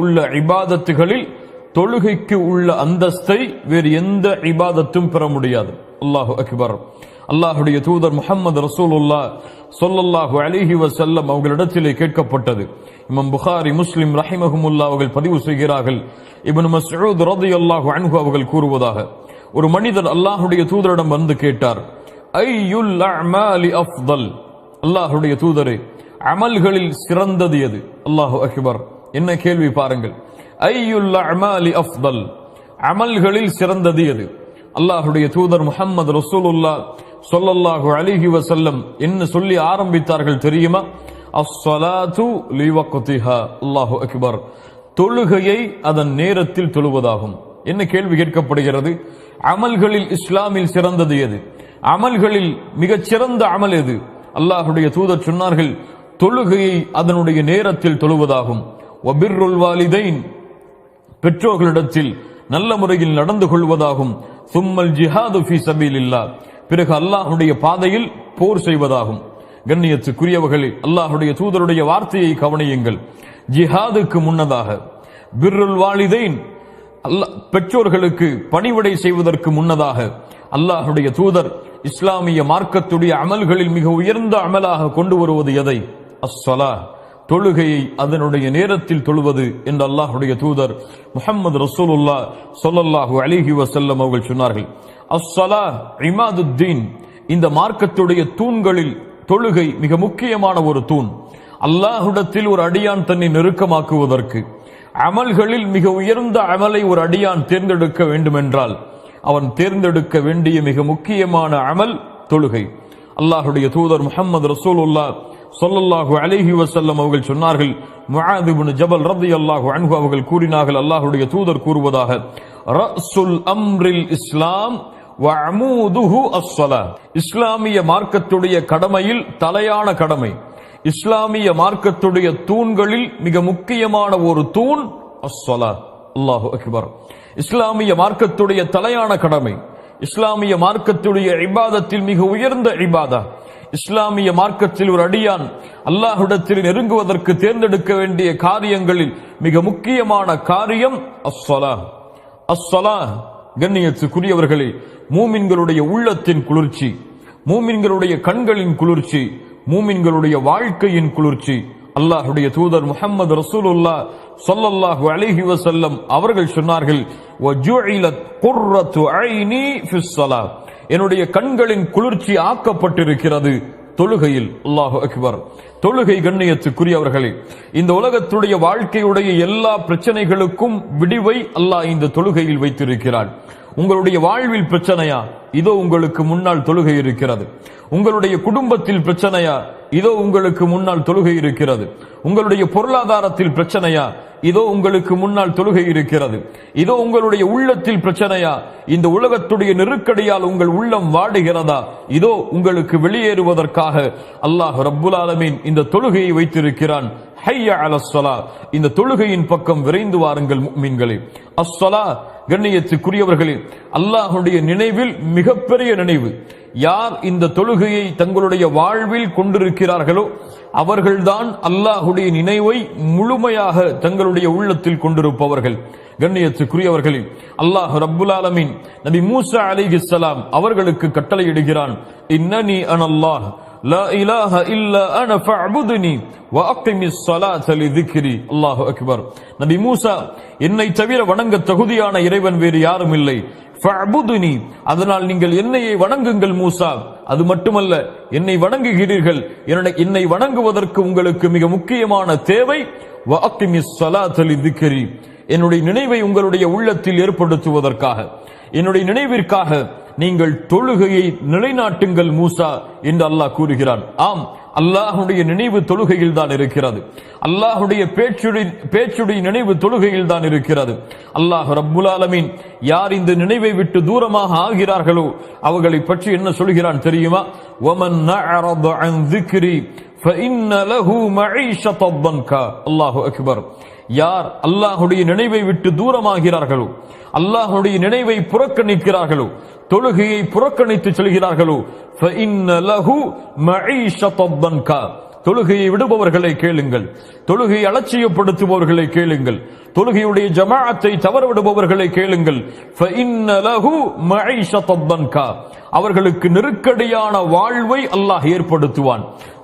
உள்ள இபாதத்துகளில் தொழுகைக்கு உள்ள அந்தஸ்தை வேறு எந்த இபாதத்தும் பெற முடியாது. அல்லாஹு அக்பர். அல்லாஹுடைய தூதர் முஹம்மது ரசூலுல்லாஹ் ஸல்லல்லாஹு அலைஹி வஸல்லம் அவர்களிடத்திலே கேட்கப்பட்டது. இமாம் புகாரி, முஸ்லிம் ரஹிமஹுமுல்லாஹ் அவர்கள் பதிவு செய்கிறார்கள். இப்னு மஸ்ஊத் ரலியல்லாஹு அன்ஹு அவர்கள் கூறுவதாக, ஒரு மனிதர் அல்லாஹுடைய தூதரிடம் வந்து கேட்டார், ஐயுல் அஅமாலி அஃதல், அல்லாஹுடைய தூதரே அமல்களில் சிறந்தது எது? அல்லாஹு அக்பர். என்ன கேள்வி பாருங்கள். ஐயுல் அஅமாலி அஃதல், அமல்களில் சிறந்தது எது? அல்லாஹுடைய தூதர் முஹம்மது ரசூலுல்லாஹ் ஸல்லல்லாஹு அலைஹி வஸல்லம் என்ன சொல்லி ஆரம்பித்தார்கள் தெரியுமா? அஸ்ஸலாத்து லிவக்திஹா. அல்லாஹு அக்பர். தொழுகையை அதன் நேரத்தில் தொழுவதாகும். என்ன கேள்வி கேட்கப்படுகிறது? அமல்களில் இஸ்லாமில் சிறந்தது எது? அமல்களில் மிகச் சிறந்த அமல் எது? அல்லாஹுடைய தூதர் சொன்னார்கள், தொழுகையை அதனுடைய நேரத்தில் தொழுவதாகும். வபிர்ருல் வாலிதைன், பெற்றோர்களிடத்தில் நல்ல முறையில் நடந்து கொள்வதாகும். சும்மல் ஜிஹாது ஃபீ சபீலில்லாஹ், பிறகு அல்லாஹுடைய பாதையில் போர் செய்வதாகும். கண்ணியத்துக்குரியவர்களே, அல்லாஹுடைய தூதருடைய வார்த்தையை கவனியுங்கள். ஜிஹாதுக்கு முன்னதாக பிர்ருல் வாலிதைன், பெற்றோர்களுக்கு பணிவிடை செய்வதற்கு முன்னதாக அல்லாஹுடைய தூதர் இஸ்லாமிய மார்க்கத்துடைய அமல்களில் மிக உயர்ந்த அமலாக கொண்டு வருவது எதை? அஸ்ஸலாஹ், தொழுகையை அதனுடைய நேரத்தில் தொழுவது என்று அல்லாஹுடைய தூதர் முஹம்மது ரசூலுல்லாஹ் ஸல்லல்லாஹு அலைஹி வஸல்லம் அவர்கள் சொன்னார்கள். அஸ்ஸலாஹ் இமாதுத்தீன், இந்த மார்க்கத்துடைய தூண்களில் தொழுகை மிக முக்கியமான ஒரு தூண். அல்லாஹ்விடத்தில் ஒரு அடியான் தன்னை நெருக்கமாக்குவதற்கு, அமல்களில் மிக உயர்ந்த அமலை ஒரு அடியான் தேர்ந்தெடுக்க வேண்டுமென்றால் அவன் தேர்ந்தெடுக்க வேண்டிய மிக முக்கியமான அமல் தொழுகை. அல்லாஹுடைய தூதர் முஹம்மது ரசூலுல்லாஹ் ஸல்லல்லாஹு அலைஹி வஸல்லம் அவர்கள் சொன்னார்கள், முஆத் இப்னு ஜபல் ரலியல்லாஹு அன்ஹு அவர்கள் கூறினார்கள், அல்லாஹுடைய தூதர் கூறுவதாக, ரஅஸுல் அம்ரில் இஸ்லாம் வ அமூதுஹு அஸ்ஸலாஹ், இஸ்லாமிய மார்க்கத்துடைய கடமையில் தலையான கடமை, இஸ்லாமிய மார்க்கத்துடைய தூண்களில் மிக முக்கியமான ஒரு தூண் அஸ்ஸலாஹ். அல்லாஹு அக்பர். இஸ்லாமிய மார்க்கத்துடைய தலையான கடமை, இஸ்லாமிய மார்க்கத்துடைய இபாதத்தில் மிக உயர்ந்த இபாதா, இஸ்லாமிய மார்க்கத்தில் ஒரு அடியான் அல்லாஹ்விடத்தில் நெருங்குவதற்கு தேர்ந்தெடுக்க வேண்டிய காரியங்களில் மிக முக்கியமான காரியம் அஸ்ஸலாஹ். அஸ்ஸலாஹ் கண்ணியத்துக்குரியவர்களே, மூமின்களுடைய உள்ளத்தின் குளிர்ச்சி, மூமின்களுடைய கண்களின் குளிர்ச்சி, மூமின்களுடைய வாழ்க்கையின் குளிர்ச்சி. அல்லாஹுடைய தூதர் முஹம்மது ரசூலுல்லாஹ் ஸல்லல்லாஹு அலைஹி வஸல்லம் அவர்கள் சொன்னார்கள், வஜுஇலத் குர்ரத்து ஐனி ஃபிஸ் ஸலாத், என்னுடைய கண்களின் குளிர்ச்சி ஆக்கப்பட்டிருக்கிறது தொழுகையில். அல்லாஹு அக்பர். தொழுகை கண்ணியத்துக்குரியவர்களே, இந்த உலகத்துடைய வாழ்க்கையுடைய எல்லா பிரச்சனைகளுக்கும் விடிவை அல்லாஹ் இந்த தொழுகையில் வைத்திருக்கிறார். உங்களுடைய வாழ்வில் பிரச்சனையா? இதோ உங்களுக்கு முன்னால் தொழுகை இருக்கிறது. உங்களுடைய குடும்பத்தில் பிரச்சனையா? இதோ உங்களுக்கு முன்னால் தொழுகை இருக்கிறது. உங்களுடைய பொருளாதாரத்தில் பிரச்சனையா? இதோ உங்களுக்கு முன்னால் தொழுகை இருக்கிறது. இதோ உங்களுடைய உள்ளத்தில் பிரச்சனையா? இந்த உலகத்துடைய நெருக்கடியால் உங்கள் உள்ளம் வாடுகிறதா? இதோ உங்களுக்கு வெளியேறுவதற்காக அல்லாஹ் ரப்புல் ஆலமீன் இந்த தொழுகையை வைத்திருக்கிறான். ஹய்ய அலஸ் ஸலாத், இந்த தொழுகையின் பக்கம் விரைந்து வாருங்கள் முஃமின்களே. அஸ்ஸலாஹ் கண்ணியத்துக்குரியவர்களே, அல்லாஹுடைய நினைவில் மிகப்பெரிய நினைவு. யார் இந்த தொழுகையை தங்களுடைய வாழ்வில் கொண்டிருக்கிறார்களோ அவர்கள்தான் அல்லாஹுடைய நினைவை முழுமையாக தங்களுடைய உள்ளத்தில் கொண்டிருப்பவர்கள். கண்ணியத்துக்குரியவர்களே, அல்லாஹ் ரப்புல் ஆலமீன் நபி மூசா அலைஹிஸ்ஸலாம் அவர்களுக்கு கட்டளையிடுகிறான், இன்னனி அனல்லாஹ் லா இலாஹ இல்லா அன ஃபஅபுதுனி வ அகிமிஸ் ஸலாத லிذிக்ரி. அல்லாஹு அக்பர். நபி மூசா, என்னை தவிர வணங்க தகுதியான இறைவன் வேறு யாரும் இல்லை. ஃபஅபுதுனி, அதனால் நீங்கள் என்னையே வணங்குங்கள் மூசா. அது மட்டுமல்ல, என்னை வணங்குகிறீர்கள், என்னை வணங்குவதற்கு உங்களுக்கு மிக முக்கியமான தேவை வ அகிமிஸ் ஸலாத லிذிக்ரி, என்னுடைய நினைவை உங்களுடைய உள்ளத்தில் ஏற்படுத்துவதற்காக, என்னுடைய நினைவிற்காக நீங்கள் தொழுகையை நிலைநாட்டுங்கள் மூசா என்று அல்லாஹ் கூறுகிறான். ஆம், அல்லாஹுடைய நினைவு தொழுகையில் தான் இருக்கிறது. அல்லாஹுடைய பேச்சுடைய நினைவு தொழுகையில் தான் இருக்கிறது. அல்லாஹ் ரப்புல் ஆலமீன் யார் இந்த நினைவை விட்டு தூரமாக ஆகிறார்களோ அவர்களை பற்றி என்ன சொல்கிறான் தெரியுமா? வமன் நஅரத அன் ذிக்ரி ஃபஇன்ன லஹு மஈஷத ضنكா. அல்லாஹு அக்பர். யார் அல்லாஹுடைய நினைவை விட்டு தூரமாகிறார்களோ, அல்லாஹுடைய நினைவை புறக்கணிக்கிறார்களோ, தொழுகையை புறக்கணித்து செல்கிறார்களோ, ஃபஇன்ன லஹு மஈஷத ضنكா, தொழுகையை விடுபவர்களை கேளுங்கள், தொழுகையை அலட்சியப்படுத்துபவர்களை கேளுங்கள், தொழுகையுடைய ஜமாஅத்தை தவறவிடுபவர்களை கேளுங்கள். அவர்களுக்கு நெருக்கடியான வாழ்வை அல்லாஹ் ஏற்படுத்துவான்.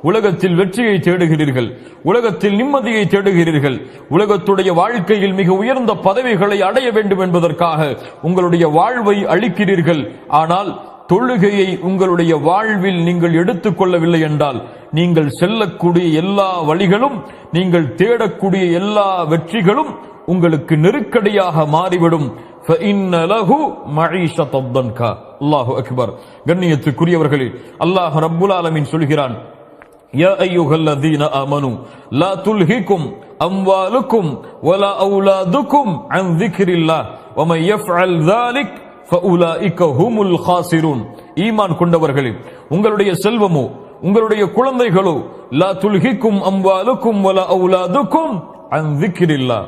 உலகத்தில் வெற்றியை தேடுகிறீர்கள், உலகத்தில் நிம்மதியை தேடுகிறீர்கள், உலகத்துடைய வாழ்க்கையில் மிக உயர்ந்த பதவிகளை அடைய வேண்டும் என்பதற்காக உங்களுடைய வாழ்வை அளிக்கிறீர்கள். ஆனால் தொழுகையை உங்களுடைய வாழ்வில் நீங்கள் எடுத்துக் கொள்ளவில்லை என்றால் நீங்கள் செல்லக்கூடிய எல்லா வழிகளும், நீங்கள் தேடக்கூடிய எல்லா வெற்றிகளும் உங்களுக்கு நெருக்கடியாக மாறிவிடும். அல்லாஹு அக்பர். கண்ணியத்துக்குரியவர்களே, அல்லாஹ் ரப்புல் ஆலமீன் சொல்கிறான், யா அய்யுஹல்லதீன ஆமனு லா துல்ஹிகும் அம்வாலுக்கும் வலா அவுலாதுக்கும் அன் ذிக்ரில்லாஹ் வமன் யஃஅல் ذلك فأولئك هم الخاسرون. ஈமான் கொண்டவர்களே, உங்களுடைய செல்வமோ உங்களுடைய குழந்தைகளோ லா துல்ஹிகும் அம்வாலுக்கும் வலா அவுலாதுக்கும் அன் ذிக்ரில்லாஹ்,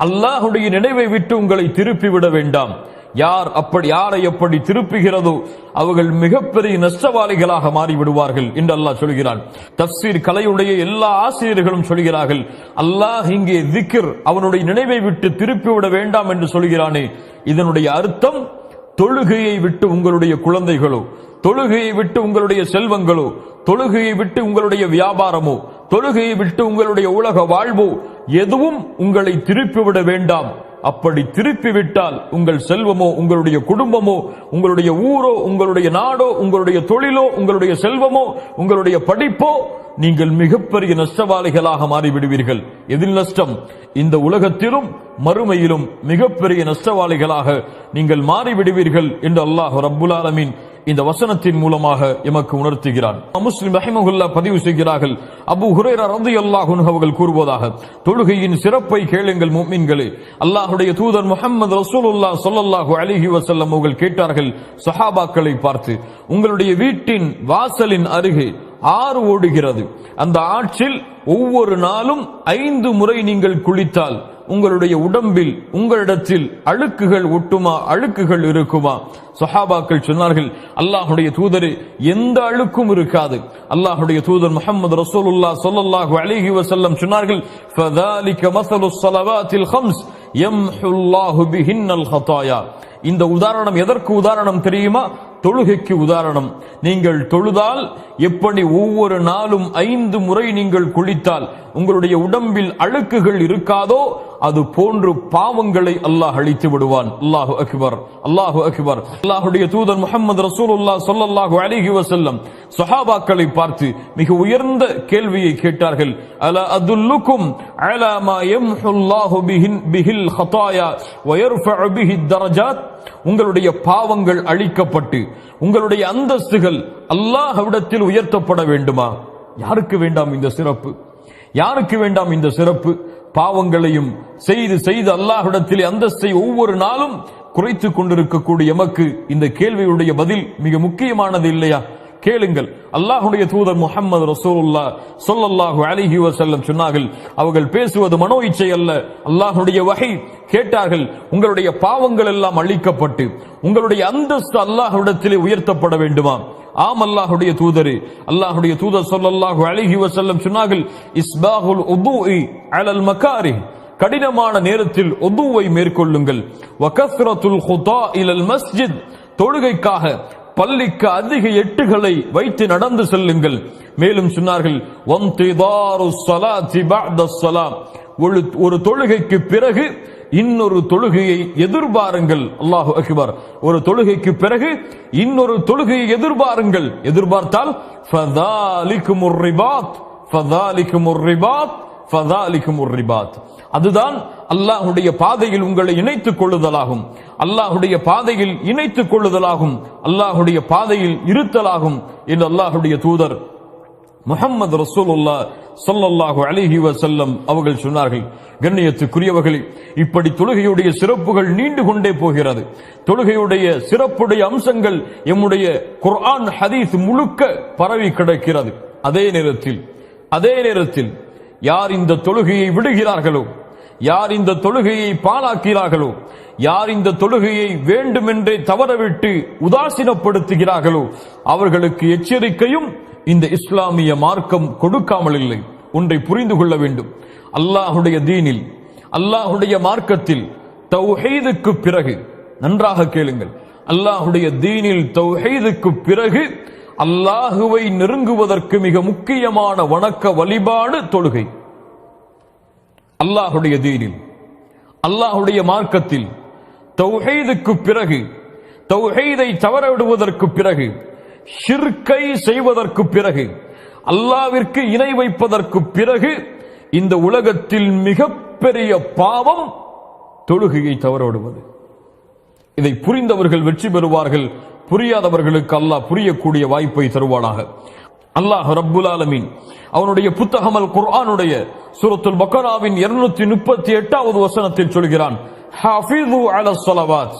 அல்லாஹ்வுடைய நினைவை விட்டு உங்களை திருப்பி விட வேண்டாம். யாரை எப்படி திருப்புகிறதோ அவர்கள் மிகப்பெரிய நஷ்டவாளிகளாக மாறிவிடுவார்கள் என்று அல்லாஹ் சொல்கிறான். தஃப்சீர் கலையுடைய எல்லா ஆசிரியர்களும் சொல்கிறார்கள், அல்லாஹ் இங்கே திக்ர், அவனுடைய நினைவை விட்டு திருப்பிவிட வேண்டாம் என்று சொல்கிறானே, இதனுடைய அர்த்தம் தொழுகையை விட்டு உங்களுடைய குழந்தைகளோ, தொழுகையை விட்டு உங்களுடைய செல்வங்களோ, தொழுகையை விட்டு உங்களுடைய வியாபாரமோ, தொழுகையை விட்டு உங்களுடைய உலக வாழ்வோ எதுவும் உங்களை திருப்பிவிட வேண்டாம். அப்படி திருப்பிவிட்டால் உங்கள் செல்வமோ, உங்களுடைய குடும்பமோ, உங்களுடைய ஊரோ, உங்களுடைய நாடோ, உங்களுடைய தொழிலோ, உங்களுடைய செல்வமோ, உங்களுடைய படிப்போ, நீங்கள் மிகப்பெரிய நஷ்டவாளிகளாக மாறிவிடுவீர்கள். எதில் நஷ்டம்? இந்த உலகத்திலும் மறுமையிலும் மிகப்பெரிய நஷ்டவாளிகளாக நீங்கள் மாறிவிடுவீர்கள் என்று அல்லாஹ் ரப்புல் ஆலமீன் இந்த வசனத்தின் மூலமாக எமக்கு உணர்த்துகிறான். முஸ்லிம் ரஹிமஹுல்லாஹ் பதிவு செய்கிறார்கள், அபூ ஹுரைரா ரலியல்லாஹு அன்ஹு அவர்கள் கூறுவதாக, தொழுகையின் சிறப்பை கேளுங்கள் முஃமின்களே. அல்லாஹ்வுடைய தூதர் முஹம்மது ரசூலுல்லாஹ் ஸல்லல்லாஹு அலைஹி வஸல்லம் அவர்கள் கேட்டார்கள் சஹாபாக்களை பார்த்து, உங்களுடைய வீட்டின் வாசலின் அருகே ஆறு ஓடுகிறது, அந்த ஆற்றில் ஒவ்வொரு நாளும் 5 முறை நீங்கள் குளித்தால் உங்களுடைய உடம்பில் உங்களிடத்தில் அழுக்குகள் ஒட்டுமா, அழுக்குகள் இருக்குமா? சஹாபாக்கள் சொன்னார்கள், அல்லாஹ்வுடைய தூதரே, எந்த அழுக்கும் இருக்காது. அல்லாஹ்வுடைய தூதர் முஹம்மது ரசூலுல்லாஹ் ஸல்லல்லாஹு அலைஹி வஸல்லம் சொன்னார்கள், ஃபதாலிக மஸலுஸ் ஸலவாத்தில் ஹம்ஸ் யம்ஹுல்லாஹு பிஹின்னல் ஹதாயா. இந்த உதாரணம் எதற்கு உதாரணம் தெரியுமா? தொழுகைக்கு உதாரணம். நீங்கள் தொழுதால் எப்படி ஒவ்வொரு நாளும் 5 முறை நீங்கள் குளித்தால் உங்களுடைய உடம்பில் அழுக்குகள் இருக்காதோ அது போன்று பாவங்களை அல்லாஹ் அழித்து விடுவான். அல்லாஹு அக்பர், அல்லாஹு அக்பர். அல்லாஹ்வுடைய தூதர் முஹம்மது ரசூலுல்லாஹ் ஸல்லல்லாஹு அலைஹி வஸல்லம் சஹாபாக்களை பார்த்து மிக உயர்ந்த கேள்வியை கேட்டார்கள், அலா அதுல்லுக்கும் அலா மா யம்ஹுல்லாஹு பிஹில் ஹதாயா வ யர்ஃபஉ பிஹி தரஜாத். உங்களுடைய பாவங்கள் அழிக்கப்பட்டு உங்களுடைய அந்தஸ்துகள் அல்லாஹ்விடத்தில் உயர்த்தப்பட வேண்டுமா? யாருக்கு வேண்டாம் இந்த சிறப்பு? யாருக்கு வேண்டாம் இந்த சிறப்பு? பாவங்களையும் செய்து செய்து அல்லாஹ்விடத்திலே அந்தஸ்தை ஒவ்வொரு நாளும் குறைத்துக் கொண்டிருக்கக்கூடிய எமக்கு இந்த கேள்வியுடைய பதில் மிக முக்கியமானது இல்லையா? கேளுங்கள். அல்லாஹ்வுடைய தூதர் முஹம்மது ரசூலுல்லாஹ் ஸல்லல்லாஹு அலைஹி வஸல்லம் சொன்னார்கள், அவர்கள் பேசுவது மனோ இச்சை அல்ல, அல்லாஹ்வுடைய வஹி. கேட்டார்கள், உங்களுடைய பாவங்கள் எல்லாம் அழிக்கப்பட்டு உங்களுடைய அந்தஸ்து அல்லாஹ்விடத்திலே உயர்த்தப்பட வேண்டுமா? ஆம் அல்லாஹ்வுடைய தூதரே. அல்லாஹ்வுடைய தூதர் ஸல்லல்லாஹு அலைஹி வஸல்லம் சொன்னார்கள், இஸ்பாகுல் உதுஇ அலல் மகாரிஹ், கடினமான நேரத்தில் உதுவை மேற்கொள்ளுங்கள். வகஸ்ரத்துல் குதா இலல் மஸ்ஜித், தொழுகைக்காக பள்ளிக்கு அதிக எட்டுகளை வைத்து நடந்து செல்லுங்கள். மேலும் சொன்னார்கள், வன்திதாருஸ் ஸலாத்தி பஅதஸ் ஸலாம், ஒரு தொழுகைக்கு பிறகு இன்னொரு தொழுகையை எதிர்பாருங்கள். அல்லாஹு அக்பர். ஒரு தொழுகைக்கு பிறகு இன்னொரு தொழுகையை எதிர்பாருங்கள். எதிர்பார்த்தால் ஃபதாலிகுமுர் ரிபாத், ஃபதாலிகுமுர் ரிபாத், ஃபதாலிகுமுர் ரிபாத். அதுதான் அல்லாஹ்வுடைய பாதையில் உங்களை இணைத்துக் கொள்ளுதலாகும், அல்லாஹ்வுடைய பாதையில் இணைத்துக் கொள்ளுதலாகும், அல்லாஹ்வுடைய பாதையில் இருத்தலாகும் என்று அல்லாஹ்வுடைய தூதர் முஹம்மது ரசூலுல்லாஹ் ஸல்லல்லாஹு அலைஹி வஸல்லம் அவர்கள் சொன்னார்கள். கண்ணியத்துக்குரியவர்களே, இப்படி தொழுகையுடைய சிறப்புகள் நீண்டு கொண்டே போகிறது. தொழுகையுடைய சிறப்புடைய அம்சங்கள் எம்முடைய குர்ஆன் ஹதீஸ் முழுக்க பரவி கிடக்கிறது. அதே நேரத்தில் யார் இந்த தொழுகையை விடுகிறார்களோ, யார் இந்த தொழுகையை பாழாக்கிறார்களோ, யார் இந்த தொழுகையை வேண்டுமென்றே தவறவிட்டு உதாசீனப்படுத்துகிறார்களோ அவர்களுக்கு எச்சரிக்கையும் இந்த இஸ்லாமிய மார்க்கம் கொடுக்காமல் இல்லை. ஒன்றை புரிந்து கொள்ள வேண்டும். அல்லாஹுடைய தீனில், அல்லாஹுடைய மார்க்கத்தில் தௌஹீதுக்கு பிறகு, நன்றாக கேளுங்கள், அல்லாஹுடைய தீனில் தௌஹீதுக்கு பிறகு அல்லாஹுவை நெருங்குவதற்கு மிக முக்கியமான வணக்க வழிபாடு தொழுகை. அல்லாஹுடைய தீனில், அல்லாஹுடைய மார்க்கத்தில் தௌஹீதுக்கு பிறகு, தௌஹீதை தவறவிடுவதற்கு பிறகு, ஷிர்கை செய்வதற்கு பிறகு, அல்லாஹ்விற்கு இணை வைப்பதற்கு பிறகு இந்த உலகத்தில் மிகப்பெரிய பாவம் தொழுகையை தவறவிடுவது. இதை புரிந்தவர்கள் வெற்றி பெறுவார்கள். புரியாதவர்களுக்கு அல்லாஹ் புரியக்கூடிய வாய்ப்பை தருவானாக. அல்லாஹ் ரப்புல் ஆலமீன் அவனுடைய புத்தகம் அல் குர்ஆனுடைய சூரத்துல் பக்கராவின் 238வது வசனத்தில் சொல்கிறான், ஹாஃபிது அலஸ் ஸலவாத்,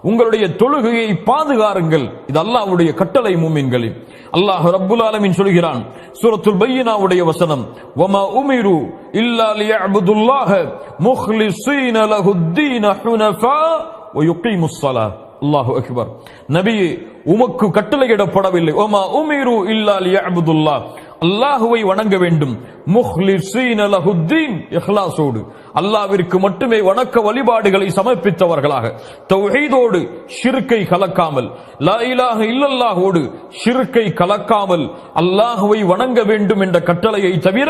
உங்களுடைய தொழுகையை பாதுகாருங்கள். இது அல்லாஹ்வுடைய கட்டளை மூமின்களே. அல்லாஹ் ரப்புல் ஆலமீன் சொல்கிறான் சூரத்துல் பையினாவுடைய வசனம், வமா உமிரு இல்லா லியஅபுதுல்லாஹ முக்லிஸீன லஹுத்தீன ஹுனஃபா வ யுகீமுஸ் ஸலாத். அல்லாஹு அக்பர். நபியே, உமக்கு கட்டளையிடப்படவில்லை, வமா உமிரு இல்லா லியஅபுதுல்லாஹ், அல்லாஹுவை வணங்க வேண்டும், முக்லிஸீன லஹுத்தீன், இஹ்லாஸோடு, அல்லாஹ்விற்கு மட்டுமே வணக்க வழிபாடுகளை சமர்ப்பித்தவர்களாக, தௌஹீதோடு ஷிர்கை கலக்காமல், லா இலாஹ இல்லல்லாஹோடு ஷிர்கை கலக்காமல் அல்லாஹுவை வணங்க வேண்டும் என்ற கட்டளையை தவிர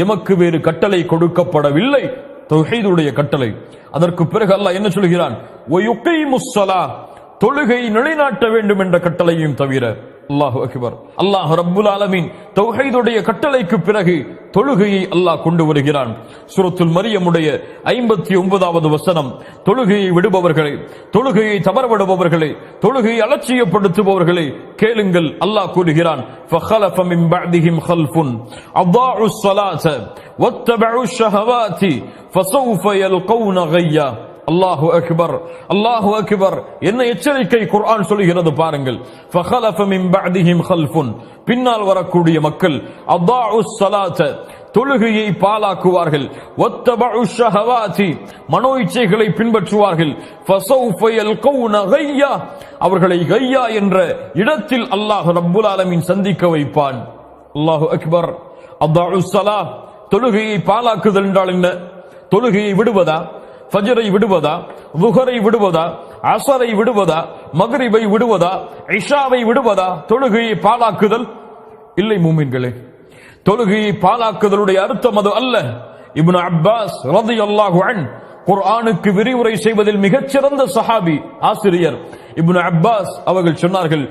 எமக்கு வேறு கட்டளை கொடுக்கப்படவில்லை. தௌஹீதுடைய கட்டளை. அதற்கு பிறகு அல்லாஹ் என்ன சொல்கிறான், வயுகீமுஸ் ஸலாத், தொழுகை நிலைநாட்ட வேண்டும் என்ற கட்டளையும் தவிர. அல்லாஹு அக்பர். அல்லாஹ் ரப்புல் ஆலமீன் தௌஹீதுடைய கட்டளைக்கு பிறகு தொழுகையை அல்லாஹ் கொண்டு வருகிறான். சூரத்துல் மரியமுடைய 59வது வசனம், தொழுகையை விடுபவர்களே, தொழுகையை தவறவிடுபவர்களே, தொழுகையை அலட்சியப்படுத்துபவர்களே கேளுங்கள். அல்லாஹ் கூறுகிறான், ஃபഖலஃப மின் பஅதிஹிம் கல்ஃபுன் அதாஉஸ் ஸலாத வத்தபஉஷ் ஷஹவாதி ஃபஸௌஃப யல்கௌன கய்யா. அல்லாஹு அக்பர், அல்லாஹு அக்பர். என்ன எச்சரிக்கை குர்ஆன் சொல்கிறது பாருங்கள். ஃபഖலஃப மின் பஅதிஹிம் கல்ஃபுன், பின்னால் வரக்கூடிய மக்கள், அதாஉஸ் ஸலாத, தொழுகையை பாலாக்குவார்கள், வத்தபஉஷ் ஷஹவாதி, மனோ இச்சைகளை பின்பற்றுவார்கள், ஃபஸௌஃப யல்கௌன கய்யா, அவர்களை கய்யா என்ற இடத்தில் அல்லாஹ் ரப்புல் ஆலமீன் சந்திக்க வைப்பான். அல்லாஹு அக்பர். அதாஉஸ் ஸலாத், தொழுகையை பாலாக்குதல் என்றால் என்ன? தொழுகையை விடுவதா? ஃபஜ்ரை விடுவதா? ளுஹரை விடுவதா? அஸரை விடுவதா? மக்ரிபை விடுவதா? இஷாவை விடுவதா? தொழுகையை பாலாக்குதல் இல்லை மூமின்களே. தொழுகையை பாலாக்குதலுடைய அர்த்தம் அது அல்ல. இப்னு அப்பாஸ் ரலியல்லாஹு அன்ஹு குர்ஆனுக்கு விரிவுரை செய்வதில் மிகச்சிறந்த சஹாபி, ஆசிரியர் இப்னு அப்பாஸ் அவர்கள் சொன்னார்கள்,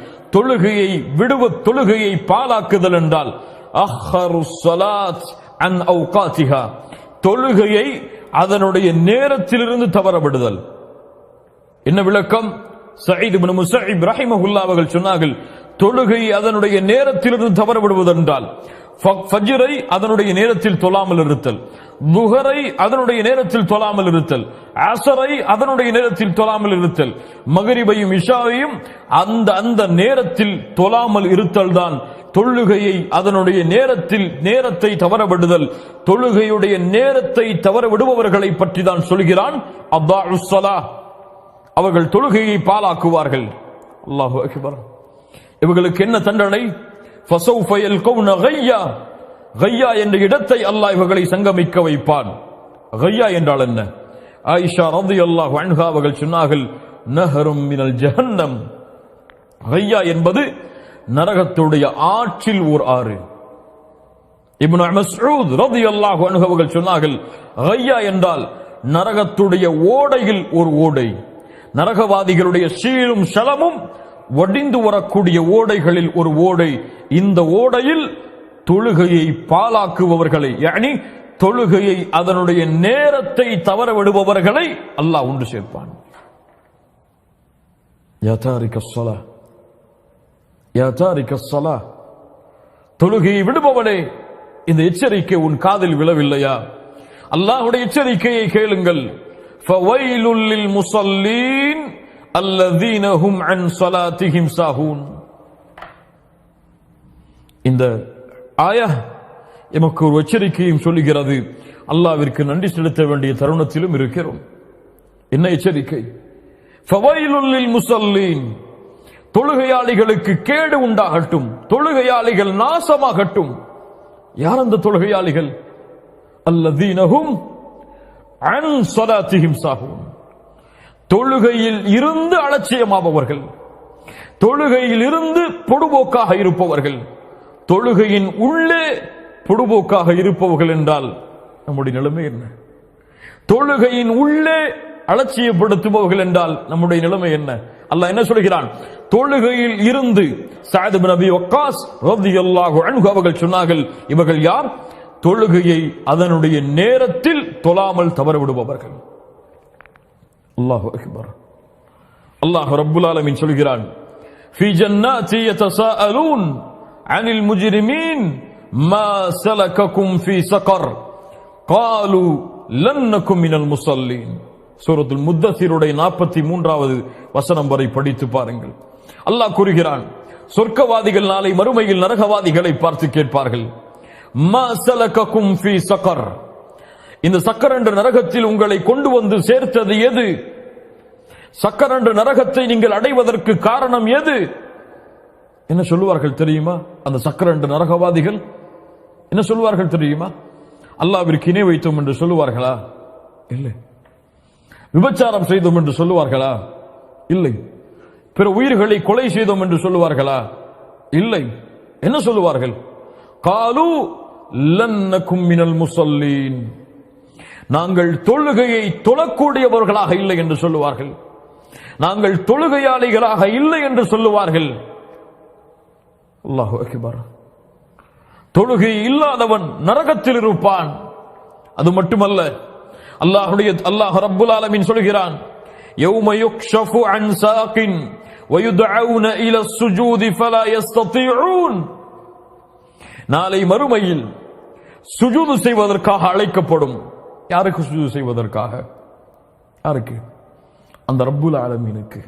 தொழுகையை பாலாக்குதல் என்றால் அஹ்ஹருஸ் ஸலாத் அன் அவ்காத்திஹா, தொழுகையை அதனுடைய நேரத்திலிருந்து தவறவிடுதல். என்ன விளக்கம்? சயீத் இப்னு முஸஅப் ரஹிமஹுல்லாஹ் அவர்கள் சொன்னார்கள், தொழுகை அதனுடைய நேரத்திலிருந்து தவறவிடுவதென்றால் ஃபஜ்ரை அதனுடைய நேரத்தில் தொழாமல் இருத்தல், ளுஹரை அதனுடைய நேரத்தில் தொழாமல் இருத்தல், அஸரை அதனுடைய நேரத்தில் தொழாமல் இருத்தல், மக்ரிபையும் இஷாவையும் அந்த நேரத்தில் தொழாமல் இருத்தல் தான் தொழுகையை அதனுடைய நேரத்தை தவறவிடுதல். தொழுகையுடைய நேரத்தை தவறவிடுபவர்களை பற்றி தான் சொல்கிறான், அதாஉஸ் ஸலாத், அவர்கள் தொழுகையை பாலாக்குவார்கள். அல்லாஹு அக்பர். இவர்களுக்கு என்ன தண்டனை? ஃபஸௌஃப யல்கௌன கய்யா, கய்யா என்ற இடத்தை அல்லாஹ் இவர்களை சங்கமிக்க வைப்பான். கய்யா என்றால் என்ன? ஆயிஷா ரலியல்லாஹு அன்ஹா அவர்கள் சொன்னார்கள், நஹரும் மினல் ஜஹன்னம். கய்யா என்பது நரகத்துடைய ஆற்றில் ஓர் ஆறு. இப்னு மஸ்ஊத் ரலியல்லாஹு அன்ஹு அவர்கள் சொன்னார்கள், கய்யா என்றால் நரகத்துடைய ஓடையில் ஒரு ஓடை, நரகவாதிகளுடைய சீலும் ஷலமும் வடிந்து வரக்கூடிய ஓடைகளில் ஒரு ஓடை. இந்த ஓடையில் தொழுகையை பாலாக்குபவர்களை, யானி தொழுகையை அதனுடைய நேரத்தை தவற விடுபவர்களை அல்லாஹ் ஒன்று சேர்ப்பான். யா தாரிகஸ் ஸலாத், யா தாரிகஸ் ஸலாத், தொழுகையை விடுபவனே, இந்த எச்சரிக்கை உன் காதில் விழவில்லையா? அல்லாஹ்வுடைய எச்சரிக்கையை கேளுங்கள். ஃபவைலுல் லில் முஸல்லீன் அல்லதீன ஹும் அன் ஸலாத்திஹிம் சாஹூன். இந்த ஆயா எமக்கு ஒரு எச்சரிக்கையும் சொல்லுகிறது. அல்லாஹ்விற்கு நன்றி செலுத்த வேண்டிய தருணத்திலும் இருக்கிறோம். என்ன எச்சரிக்கை? ஃபவைலுல் லில் முஸல்லீன், தொழுகையாளிகளுக்கு கேடு உண்டாகட்டும், தொழுகையாளிகள் நாசமாகட்டும். யார் அந்த தொழுகையாளிகள்? அல்லதீனஹும் அன் ஸலாத்திஹிம் சாஹூன். தொழுகையில் இருந்து அலட்சியமாபவர்கள், தொழுகையில் இருந்து பொடுபோக்காக இருப்பவர்கள். தொழுகையின் உள்ளே பொடுபோக்காக இருப்பவர்கள் என்றால் நம்முடைய நிலைமை என்ன? தொழுகையின் உள்ளே அலட்சியப்படுத்துபவர்கள் என்றால் நம்முடைய நிலைமை என்ன? அல்லாஹ் என்ன சொல்கிறான்? தொழுகையில் இருந்து சஅத் இப்னு அபி வக்காஸ் ரலியல்லாஹு அன்ஹு அவர்கள் சொன்னார்கள், இவர்கள் யார்? தொழுகையை அதனுடைய நேரத்தில் தொழாமல் தவறவிடுபவர்கள். அல்லாஹு அக்பர். அல்லாஹ் ரப்புல் ஆலமீன் சொல்கிறான், ஃபீ ஜன்னாத்தி யதசாஅலூன் அனில் முஜ்ரிமீன் மா ஸலககும் ஃபீ ஸகர் காலு லன் நகும் மினல் முஸல்லீன். சூரத்துல் முத்தஸிருடைய 43வது வசனம் வரை படித்து பாருங்கள். அல்லாஹ் கூறுகிறான், சொர்க்கவாதிகள் நாளை மறுமையில் நரகவாதிகளை பார்த்து கேட்பார்கள், மா ஸலககும் ஃபீ ஸகர், இந்த சக்கர் என்ற நரகத்தில் உங்களை கொண்டு வந்து சேர்த்தது எது? சக்கர் என்ற நரகத்தை நீங்கள் அடைவதற்கு காரணம் எது? என்ன சொல்லுவார்கள் தெரியுமா? அந்த சக்கர் என்ற நரகவாதிகள் என்ன சொல்லுவார்கள் தெரியுமா? அல்லாஹ்விற்கு இணை வைத்தோம் என்று சொல்லுவார்களா? இல்லை. விபச்சாரம் செய்தோம் என்று சொல்லுவார்களா? இல்லை. பிற உயிர்களை கொலை செய்தோம் என்று சொல்லுவார்களா? இல்லை. என்ன சொல்லுவார்கள்? காலு லன் நகும் மினல் முஸல்லீன், நாங்கள் தொழுகையை தொழக்கூடியவர்களாக இல்லை என்று சொல்லுவார்கள். நாங்கள் தொழுகையாளிகளாக இல்லை என்று சொல்லுவார்கள். அல்லாஹு அக்பர். தொழுகை இல்லாதவன் நரகத்தில் இருப்பான். அது மட்டுமல்ல, அல்லாஹ் ரப்புல் ஆலமீன் சொல்கிறான், யௌம யுக்ஷஃபு அன் சாகின் வயுதஊன இலா ஸுஜூதி ஃபலா யஸ்ததீஊன். நாளை மறுமையில் சுஜூது செய்வதற்காக அழைக்கப்படும். யாருக்கு சுஜூது செய்வதற்காக? யாருக்கு? அந்த ரப்புல் ஆலமீனுக்கு,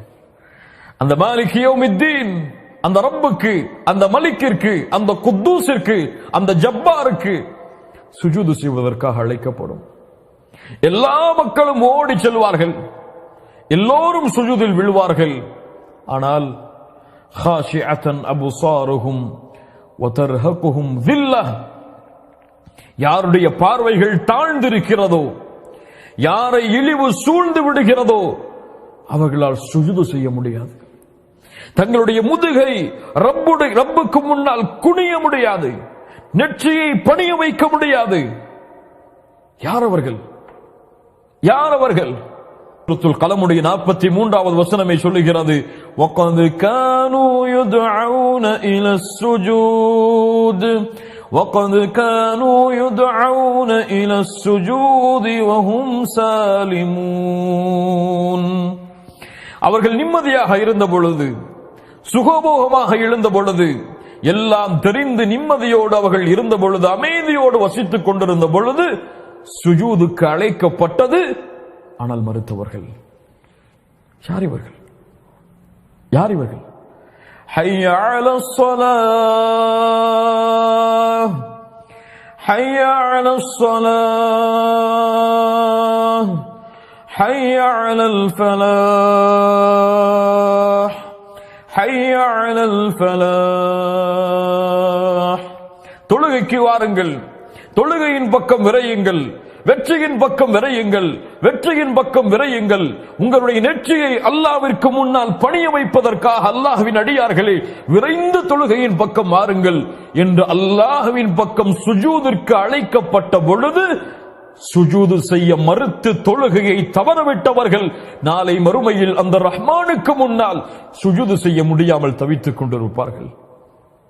அந்த மாலிக் யௌமித்தீன், அந்த ரப்புக்கு, அந்த மலிக்கிற்கு, அந்த குத்தூஸிற்கு, அந்த ஜப்பாருக்கு சுஜூது செய்வதற்காக அழைக்கப்படும். எல்லா மக்களும் ஓடி செல்வார்கள், எல்லோரும் சுஜூதில் விழுவார்கள். ஆனால் ஹாஷிஅத்தன் அப்சாருஹும் வதர்ஹகுஹும் ذில்லஹ், யாருடைய பார்வைகள் தாழ்ந்திருக்கிறதோ, யாரை இழிவு சூழ்ந்து விடுகிறதோ அவர்களால் சுஜூது செய்ய முடியாது. தங்களுடைய முதுகை ரப்புக்கு முன்னால் குனிய முடியாது, நெற்றியை பணிய வைக்க முடியாது. யார் அவர்கள்? யார் அவர்கள்? சூரத்துல் கலமுடைய 43வது வசனமே சொல்லுகிறது, வகத் கானூ யுதுஊன இலஸ் சுஜூத் வகத் கானூ யுதுஊன இலஸ் சுஜூதி வஹும் சாலிமூன். அவர்கள் நிம்மதியாக இருந்த பொழுது, சுகபோகமாக எழுந்த பொழுது, எல்லாம் தெரிந்து நிம்மதியோடு அவர்கள் இருந்த பொழுது, அமைதியோடு வசித்துக் கொண்டிருந்த பொழுது சுஜூதுக்கு அழைக்கப்பட்டது. ஆனால் மறுத்தவர்கள். யார் இவர்கள்? யார் இவர்கள்? ஹய்ய அலஸ் ஸலாஹ் ஹய்ய அலஸ் ஸலாஹ் ஹய்ய அலல் ஃபலாஹ் ஹய்ய அலல் ஃபலாஹ். தொழுகைக்கு வாருங்கள், தொழுகையின் பக்கம் விரையுங்கள், வெற்றியின் பக்கம் விரையுங்கள், வெற்றியின் பக்கம் விரையுங்கள். உங்களுடைய நெற்றியை அல்லாஹ்விற்கு முன்னால் பணிய வைப்பதற்காக அல்லாஹ்வின் அடியார்களே விரைந்து தொழுகையின் பக்கம் வாருங்கள் என்று அல்லாஹ்வின் பக்கம் சுஜூதிற்கு அழைக்கப்பட்ட பொழுது சுஜூது செய்ய மறுத்து தொழுகையை தவறவிட்டவர்கள் நாளை மறுமையில் அந்த ரஹ்மானுக்கு முன்னால் சுஜூது செய்ய முடியாமல் தவித்துக் கொண்டிருப்பார்கள்.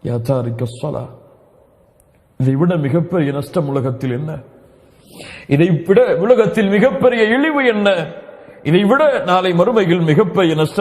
யா தாரிக ஸலாஹ், இதை விட மிகப்பெரிய நஷ்டம் உலகத்தில் என்ன? இதை விட உலகத்தில் மிகப்பெரிய இழிவு என்ன? இதை விட நாளை மறுமையில் மிகப்பெரிய நஷ்டம்